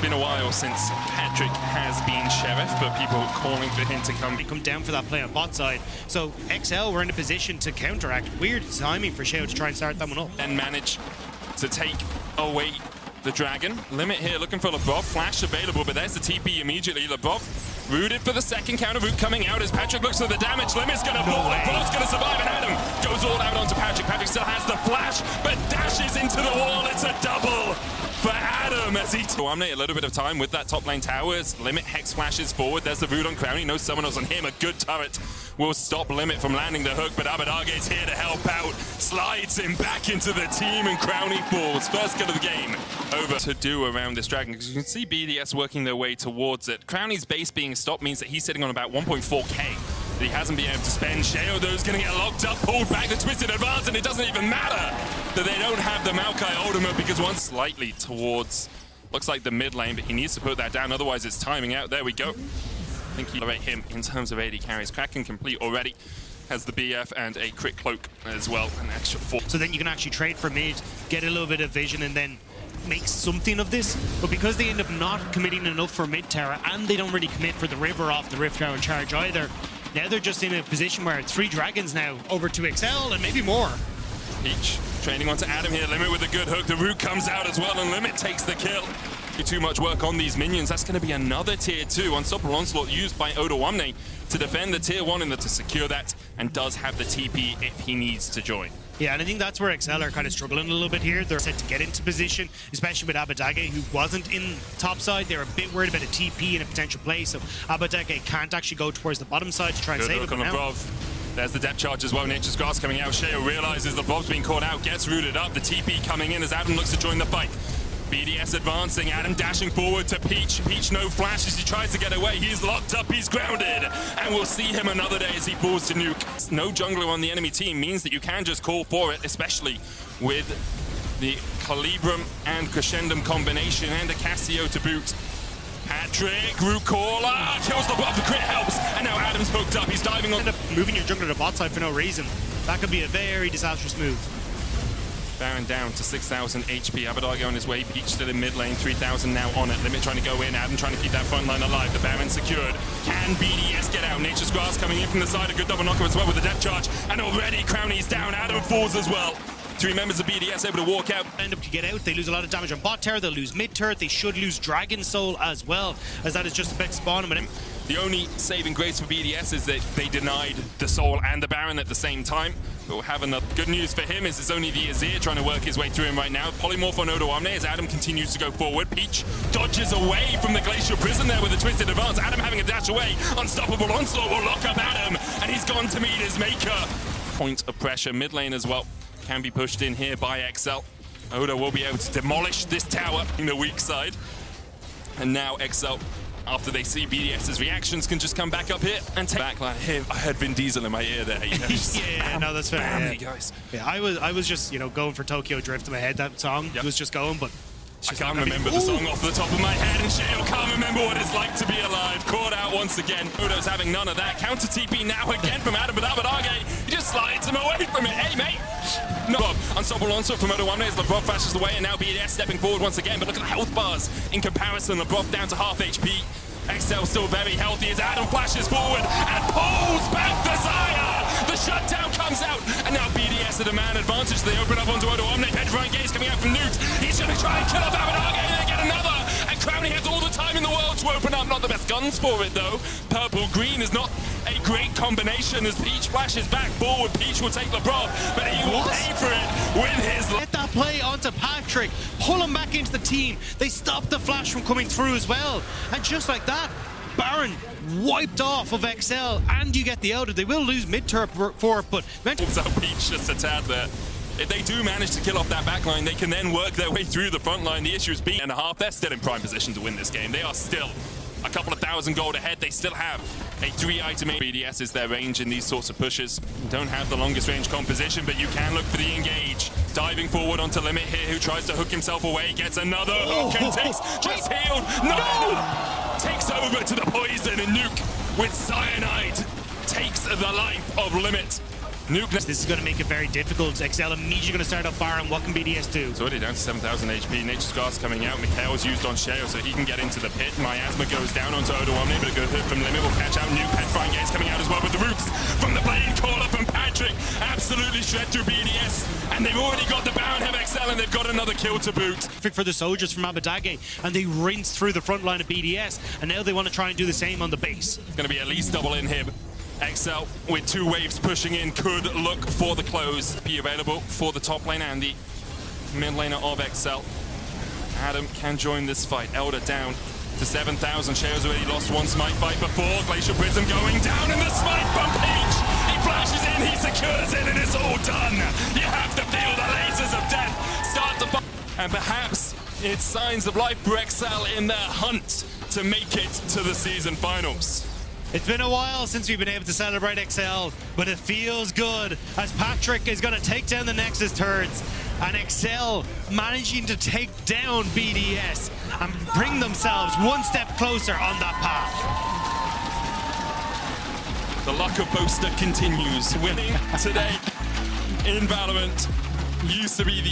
been a while since Patrick has been Sheriff, but people are calling for him to come. They come down for that play on bot side. So XL were in a position to counteract. Weird timing for Sheo to try and start that one up. And manage to take away the Dragon. Limit here looking for Lebrov. Flash available, but there's the TP immediately. Lebrov rooted for the second counter route coming out as Patrick looks for the damage. Limit's going to fall. Lebrov's going to survive, and Adam goes all out onto Patrick. Patrick still has the flash, but dashes into the wall. It's a double for Adam as he dominate a little bit of time with that top lane towers. Limit Hex flashes forward. There's the root on Crowny. No summoners on him. A good turret will stop Limit from landing the hook, but Abedage's here to help out. Slides him back into the team, and Crowny falls. First kill of the game over to do around this Dragon, because you can see BDS working their way towards it. Crowny's base being stopped means that he's sitting on about 1.4k. He hasn't been able to spend. Sheo, though, going to get locked up, pulled back the twisted advance, and it doesn't even matter that they don't have the Maokai ultimate, because one slightly towards, looks like the mid lane, but he needs to put that down, otherwise it's timing out. There we go. I think he'll rate him in terms of AD carries. Kraken complete already. Has the BF and a crit cloak as well, an extra 4. So then you can actually trade for mid, get a little bit of vision, and then make something of this. But because they end up not committing enough for mid tower, and they don't really commit for the river off the Rift Tower charge either, now they're just in a position where 3 dragons now over to XL and maybe more. Peach training onto Adam here. Limit with a good hook. The root comes out as well, and Limit takes the kill. Too much work on these minions. That's going to be another tier 2 Unstoppable Onslaught used by Odoamne to defend the tier 1 and to secure that, and does have the TP if he needs to join. Yeah, and I think that's where XL are kind of struggling a little bit here. They're set to get into position, especially with Abedage, who wasn't in top side. They're a bit worried about a TP and a potential play, so Abedage can't actually go towards the bottom side to try and save it. There's the depth charge as well. Nature's Grass coming out. Sheo realizes the Bob's being caught out, gets rooted up. The TP coming in as Adam looks to join the fight. BDS advancing, Adam dashing forward to Peach. Peach no flash as he tries to get away. He's locked up, he's grounded. And we'll see him another day as he falls to nuke. No jungler on the enemy team means that you can just call for it, especially with the Calibrum and Crescendum combination and a Cassio to boot. Patrick, root caller, kills the buff, the crit helps, and now Adam's hooked up, he's diving on. End up moving your jungler to bot side for no reason. That could be a very disastrous move. Baron down to 6,000 HP. Abedage on his way. Peach still in mid lane. 3,000 now on it. Limit trying to go in. Adam trying to keep that front line alive. The Baron secured. Can BDS get out? Nature's Grass coming in from the side. A good double knocker as well with the depth charge. And already Crowny's down. Adam falls as well. 3 members of BDS able to walk out. End up to get out. They lose a lot of damage on bot tower. They'll lose mid turret. They should lose Dragon Soul as well, as that is just about spawning with him. The only saving grace for BDS is that they denied the Soul and the Baron at the same time. But we'll have another good news for him is it's only the Azir trying to work his way through him right now. Polymorph on Odoamne as Adam continues to go forward. Peach dodges away from the Glacial Prison there with a twisted advance. Adam having a dash away. Unstoppable Onslaught will lock up Adam, and he's gone to meet his maker. Point of pressure mid lane as well. Can be pushed in here by XL. Odo will be able to demolish this tower in the weak side. And now XL, after they see BDS's reactions, can just come back up here and take back like him. I heard Vin Diesel in my ear there. You know, yeah, no, that's fair. Yeah. Guys. Yeah, I was just, you know, going for Tokyo Drift in my head. That song was just going, but I can't remember the song off the top of my head, and Sheo can't remember what it's like to be alive. Caught out once again. Odo's having none of that. Counter TP now again from Adam, but Abedage, he just slides him away from it. Hey, mate. No. Unstoppable Onslaught from Odoamne as Lebrov flashes away, and now BDS stepping forward once again, but look at the health bars in comparison. Lebrov down to half HP. XL still very healthy as Adam flashes forward and pulls back the Zaya. The shutdown comes out, and now BDS at a man advantage. They open up onto Odoamne. Petrifying Gaze coming out from Newt. He's going to try and kill off Abedage, and they get another. And Crowny has all the time in the world to open up. Not the best guns for it, though. Purple-green is not a great combination as Peach flashes back forward. Peach will take Lebrov, but he will pay for it with his... Get that play onto Patrick. Pull him back into the team. They stop the flash from coming through as well. And just like that, Baron wiped off of XL, and you get the elder. They will lose mid-turret for it, but... So Peach just a tad there. If they do manage to kill off that backline, they can then work their way through the front line. The issue is B.5. They're still in prime position to win this game. They are still a couple of thousand gold ahead. They still have a 3-item. BDS is their range in these sorts of pushes. Don't have the longest range composition, but you can look for the engage. Diving forward onto Limit here, who tries to hook himself away, gets another hook and takes, just healed. No! Takes over to the poison, and Nuke with Cyanide takes the life of Limit. Nuke. This is going to make it very difficult. XL immediately going to start up Baron. What can BDS do? It's already down to 7,000 HP. Nature's Glass coming out. Mikhail's used on Sheo so he can get into the pit. Miasma goes down onto Odo Omni, but a good hit from Limit will catch out. Nuke. Petrifying Gaze coming out as well with the roots from the Blade. Call up and Patrick absolutely shred through BDS. And they've already got the Baron, have XL, and they've got another kill to boot. For the soldiers from Abadage, and they rinsed through the front line of BDS, and now they want to try and do the same on the base. It's going to be at least double inhib. XL with 2 waves pushing in could look for the close. Be available for the top lane and the mid laner of XL. Adam can join this fight. Elder down to 7,000. Sheo's already lost 1 smite fight before. Glacial Prism going down in the smite bump Peach. He flashes in, he secures it, and it's all done. You have to feel the lasers of death start to bump. And perhaps it's signs of life for XL in their hunt to make it to the season finals. It's been a while since we've been able to celebrate XL, but it feels good as Patrick is going to take down the Nexus turrets and XL managing to take down BDS and bring themselves 1 step closer on that path. The luck of Boaster continues. Winning today in Valorant used to be the